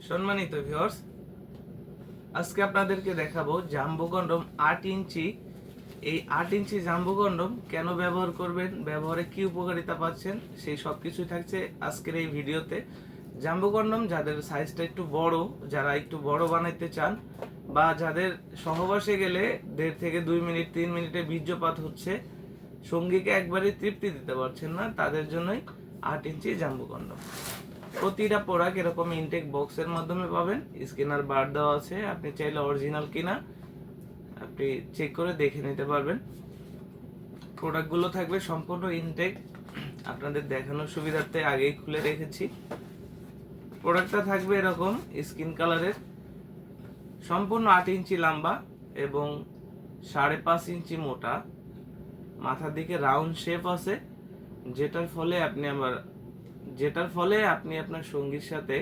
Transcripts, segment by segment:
সম্মানিত ভিউয়ার্স, আজকে আপনাদেরকে দেখাবো জাম্বো কন্ডম 8 ইঞ্চি। এই 8 ইঞ্চি জাম্বো কন্ডম কেন ব্যবহার করবেন, ব্যবহারে কি উপকারিতা পাচ্ছেন, সেই সব কিছুই থাকছে আজকের এই ভিডিওতে। জাম্বো কন্ডম যাদের সাইজটা একটু বড়, যারা একটু বড় বানাইতে চান, বা যাদের সহবাসে গেলে 1.5 থেকে 2 মিনিট 3 মিনিটে বীর্যপাত হচ্ছে, সঙ্গীকে একবারে তৃপ্তি দিতে পারছেন না, তাদের জন্যই 8 ইঞ্চি জাম্বো কন্ডম। প্রতিটা প্রোডাক্ট এরকম ইনটেক বক্সের মাধ্যমে পাবেন, স্ক্যানার বার দেওয়া আছে, আপনি চাইলে অরিজিনাল কিনা আপনি চেক করে দেখে নিতে পারবেন। প্রোডাক্টগুলো থাকবে সম্পূর্ণ ইনটেক, আপনাদের দেখানোর সুবিধার্থে আগেই খুলে রেখেছি। প্রোডাক্টটা থাকবে এরকম স্কিন কালারের, সম্পূর্ণ 8 ইঞ্চি লম্বা এবং 5.5 ইঞ্চি মোটা, মাথার দিকে রাউন্ড শেপ আছে, যেটার ফলে আপনি আপনার সঙ্গীর সাথে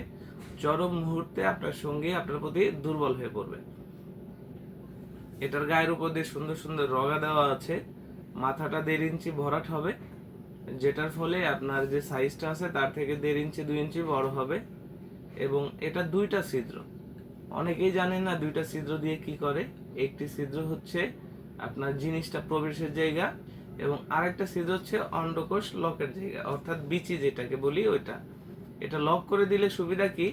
চরম মুহূর্তে আপনার সঙ্গী আপনার প্রতি দুর্বল হয়ে পড়বে। এটার গায়ের উপর দিয়ে সুন্দর সুন্দর রগা দেওয়া আছে, মাথাটা 1.5 ইঞ্চি ভরাট হবে, যেটার ফলে আপনার যে সাইজটা আছে তার থেকে 1.5 ইঞ্চি 2 ইঞ্চি বড় হবে। এবং এটা 2টা ছিদ্র, অনেকেই জানেন না 2টা ছিদ্র দিয়ে কি করে। একটি ছিদ্র হচ্ছে আপনার জিনিসটা প্রবেশের জায়গা, এবং আরেকটা ছিদ্র হচ্ছে অন্ডকোষ লকের জায়গা, অর্থাৎ বিচি যেটাকে বলি ওইটা। এটা লক করে দিলে সুবিধা কি,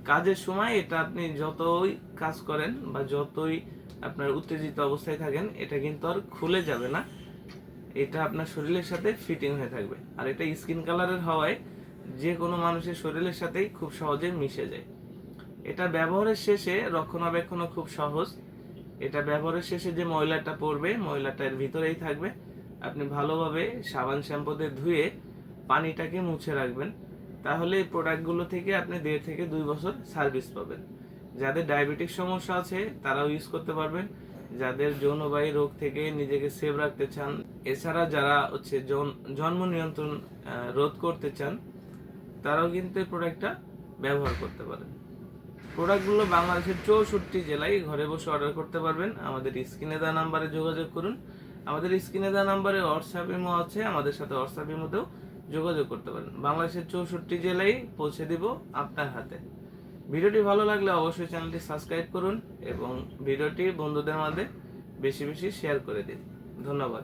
কাজের সময় এটা আপনি যতই কাজ করেন বা যতই আপনার উত্তেজিত অবস্থায় থাকেন, এটা কিন্তু আর খুলে যাবে না, এটা আপনার শরীরের সাথে ফিটিং হয়ে থাকবে। আর এটা স্কিন কালারের হওয়ায় যে কোনো মানুষের শরীরের সাথেই খুব সহজে মিশে যায়। এটা ব্যবহারের শেষে রক্ষণাবেক্ষণও খুব সহজ। এটা ব্যবহারের শেষে যে ময়লাটা পড়বে, ময়লাটা এর ভিতরেই থাকবে। আপনি ভালোভাবে সাবান শ্যাম্পু দিয়ে ধুয়ে পানিটাকে মুছে রাখবেন, তাহলে এই প্রোডাক্টগুলো থেকে আপনি 1.5 থেকে 2 বছর সার্ভিস পাবেন। যাদের ডায়াবেটিক সমস্যা আছে তারাও ইউজ করতে পারবেন, যাদের যৌনবাহী রোগ থেকে নিজেকে সেভ রাখতে চান, এছাড়া যারা হচ্ছে জন্ম নিয়ন্ত্রণ রোধ করতে চান, তারাও কিন্তু এই প্রোডাক্টটা ব্যবহার করতে পারেন। প্রোডাক্টগুলো বাংলাদেশের 64 জেলায় ঘরে বসে অর্ডার করতে পারবেন। আমাদের স্ক্রিনে দেওয়া নাম্বারে যোগাযোগ করুন। আমাদের স্ক্রিনে দেওয়া নাম্বারে হোয়াটসঅ্যাপ ইমো আছে, আমাদের সাথে হোয়াটসঅ্যাপ ইমোতেও যোগাযোগ করতে পারেন। বাংলাদেশের 64 জেলায় পৌঁছে দিব আপনার হাতে। ভিডিওটি ভালো লাগলে অবশ্যই চ্যানেলটি সাবস্ক্রাইব করুন এবং ভিডিওটি বন্ধুদের মাঝে বেশি বেশি শেয়ার করে দিন। ধন্যবাদ।